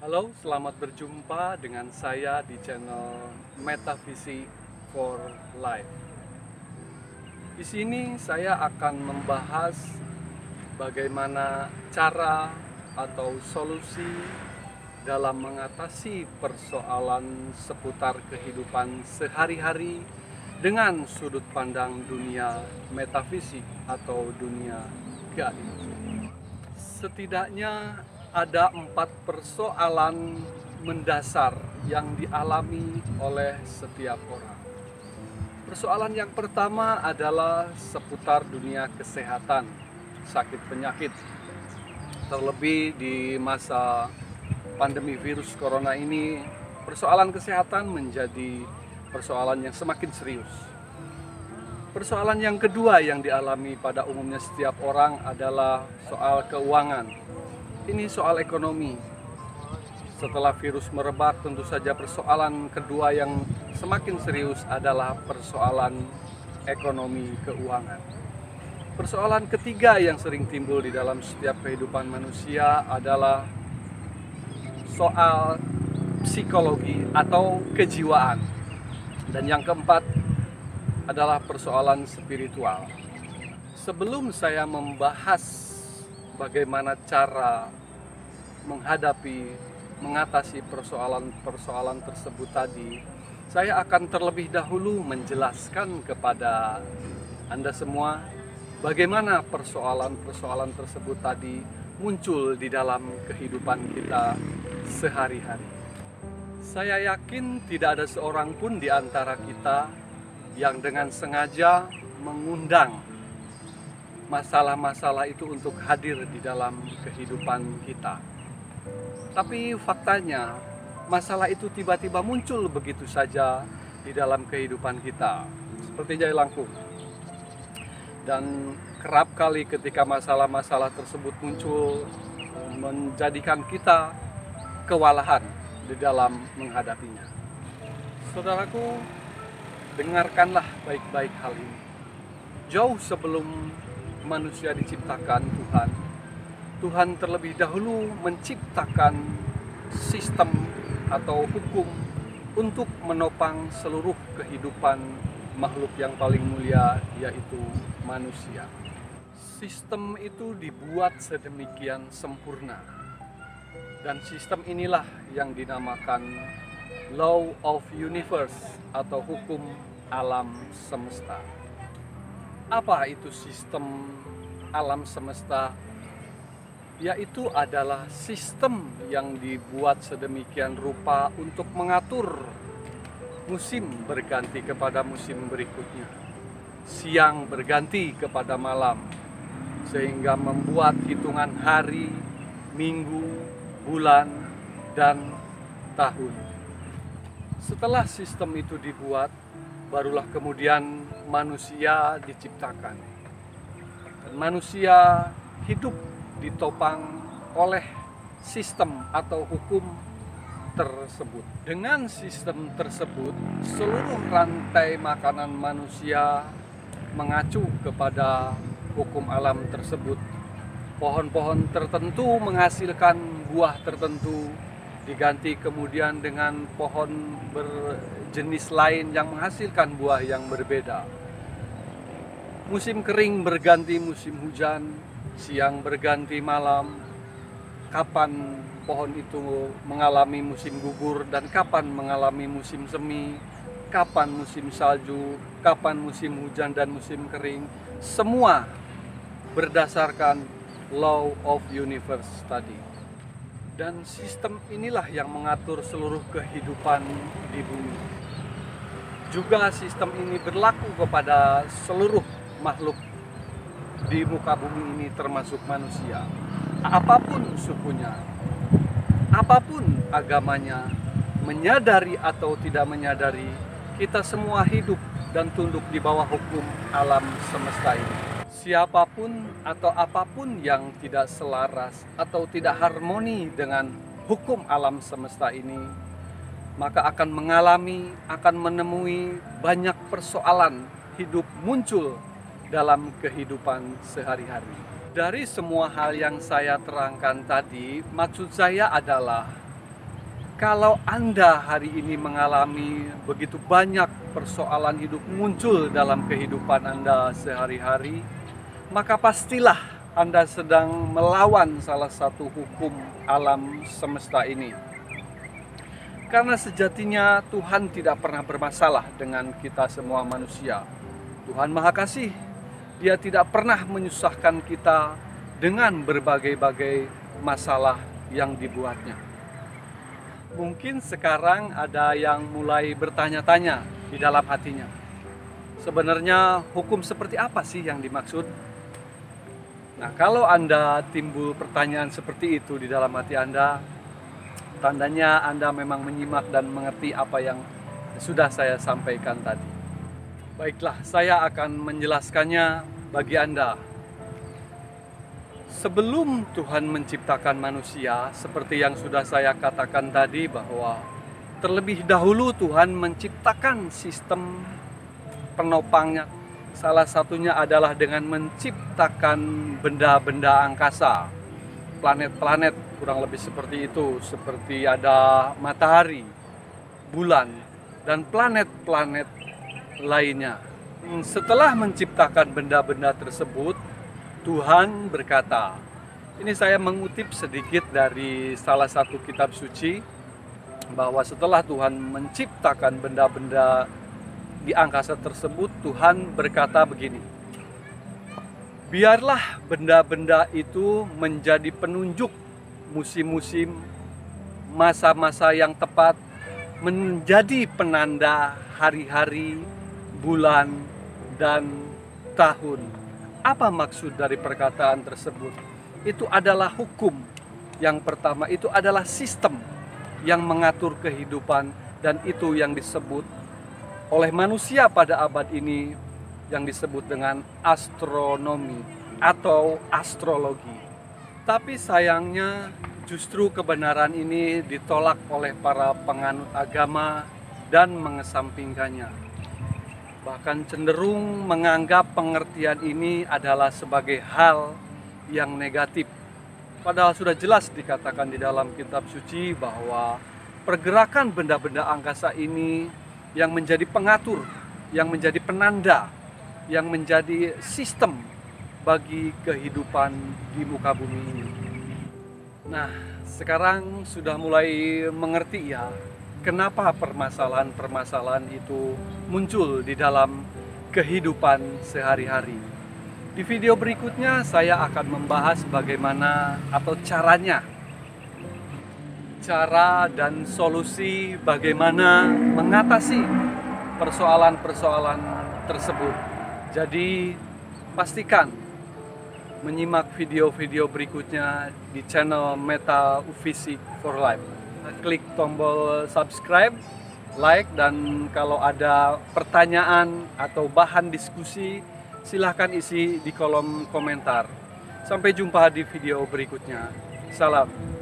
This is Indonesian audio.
Halo, selamat berjumpa dengan saya di channel Metaphysics for Life. Di sini saya akan membahas bagaimana cara atau solusi dalam mengatasi persoalan seputar kehidupan sehari-hari dengan sudut pandang dunia metafisik atau dunia gaib. Setidaknya ada 4 persoalan mendasar yang dialami oleh setiap orang. Persoalan yang pertama adalah seputar dunia kesehatan, sakit penyakit. Terlebih di masa pandemi virus corona ini, persoalan kesehatan menjadi persoalan yang semakin serius. Persoalan yang kedua yang dialami pada umumnya setiap orang adalah soal keuangan. Ini soal ekonomi. Setelah virus merebak, tentu saja persoalan kedua yang semakin serius adalah persoalan ekonomi keuangan. Persoalan ketiga yang sering timbul di dalam setiap kehidupan manusia adalah soal psikologi atau kejiwaan. Dan yang keempat adalah persoalan spiritual. Sebelum saya membahas bagaimana cara mengatasi persoalan tersebut tadi, saya akan terlebih dahulu menjelaskan kepada Anda semua bagaimana persoalan tersebut tadi muncul di dalam kehidupan kita sehari-hari. Saya yakin tidak ada seorang pun di antara kita yang dengan sengaja mengundang masalah-masalah itu untuk hadir di dalam kehidupan kita. Tapi faktanya, masalah itu tiba-tiba muncul begitu saja di dalam kehidupan kita, seperti jai langkung. Dan kerap kali ketika masalah-masalah tersebut muncul, menjadikan kita kewalahan di dalam menghadapinya. Saudaraku, dengarkanlah baik-baik hal ini. Jauh sebelum manusia diciptakan Tuhan terlebih dahulu menciptakan sistem atau hukum untuk menopang seluruh kehidupan makhluk yang paling mulia, yaitu manusia. Sistem itu dibuat sedemikian sempurna, dan sistem inilah yang dinamakan Law of Universe atau hukum alam semesta. Apa itu sistem alam semesta? Yaitu adalah sistem yang dibuat sedemikian rupa untuk mengatur musim berganti kepada musim berikutnya, siang berganti kepada malam, sehingga membuat hitungan hari, minggu, bulan, dan tahun. Setelah sistem itu dibuat, barulah kemudian manusia diciptakan. Dan manusia hidup ditopang oleh sistem atau hukum tersebut. Dengan sistem tersebut, seluruh rantai makanan manusia mengacu kepada hukum alam tersebut. Pohon-pohon tertentu menghasilkan buah tertentu, diganti kemudian dengan pohon berjenis lain yang menghasilkan buah yang berbeda. Musim kering berganti musim hujan, siang berganti malam, kapan pohon itu mengalami musim gugur dan kapan mengalami musim semi, kapan musim salju, kapan musim hujan dan musim kering, semua berdasarkan Law of Universe tadi. Dan sistem inilah yang mengatur seluruh kehidupan di bumi. Juga sistem ini berlaku kepada seluruh makhluk di muka bumi ini, termasuk manusia. Apapun sukunya, apapun agamanya, menyadari atau tidak menyadari, kita semua hidup dan tunduk di bawah hukum alam semesta ini. Siapapun atau apapun yang tidak selaras atau tidak harmoni dengan hukum alam semesta ini, maka akan menemui banyak persoalan hidup muncul dalam kehidupan sehari-hari. Dari semua hal yang saya terangkan tadi, maksud saya adalah Kalau Anda hari ini mengalami begitu banyak persoalan hidup muncul dalam kehidupan Anda sehari-hari, maka pastilah Anda sedang melawan salah satu hukum alam semesta ini. Karena sejatinya Tuhan tidak pernah bermasalah dengan kita semua manusia. Tuhan Maha Kasih, Dia tidak pernah menyusahkan kita dengan berbagai-bagai masalah yang dibuatnya. Mungkin sekarang ada yang mulai bertanya-tanya di dalam hatinya. Sebenarnya hukum seperti apa sih yang dimaksud? Nah, kalau Anda timbul pertanyaan seperti itu di dalam hati Anda, tandanya Anda memang menyimak dan mengerti apa yang sudah saya sampaikan tadi. Baiklah, saya akan menjelaskannya bagi Anda. Sebelum Tuhan menciptakan manusia, seperti yang sudah saya katakan tadi, bahwa terlebih dahulu Tuhan menciptakan sistem penopangnya. Salah satunya adalah dengan menciptakan benda-benda angkasa, planet-planet, kurang lebih seperti itu, seperti ada matahari, bulan, dan planet-planet lainnya. Setelah menciptakan benda-benda tersebut, Tuhan berkata, ini saya mengutip sedikit dari salah satu kitab suci, bahwa setelah Tuhan menciptakan benda-benda di angkasa tersebut, Tuhan berkata begini, biarlah benda-benda itu menjadi penunjuk musim-musim, masa-masa yang tepat, menjadi penanda hari-hari, bulan, dan tahun. Apa maksud dari perkataan tersebut? Itu adalah hukum. Yang pertama, itu adalah sistem yang mengatur kehidupan, dan itu yang disebut oleh manusia pada abad ini yang disebut dengan astronomi atau astrologi. Tapi sayangnya justru kebenaran ini ditolak oleh para penganut agama dan mengesampingkannya. Bahkan cenderung menganggap pengertian ini adalah sebagai hal yang negatif. Padahal sudah jelas dikatakan di dalam kitab suci bahwa pergerakan benda-benda angkasa ini yang menjadi pengatur, yang menjadi penanda, yang menjadi sistem bagi kehidupan di muka bumi ini. Nah, sekarang sudah mulai mengerti ya, kenapa permasalahan-permasalahan itu muncul di dalam kehidupan sehari-hari. Di video berikutnya saya akan membahas bagaimana atau caranya, cara dan solusi bagaimana mengatasi persoalan-persoalan tersebut. Jadi pastikan menyimak video-video berikutnya di channel Metaphysics for Life. Klik tombol subscribe, like, dan kalau ada pertanyaan atau bahan diskusi, silahkan isi di kolom komentar. Sampai jumpa di video berikutnya. Salam.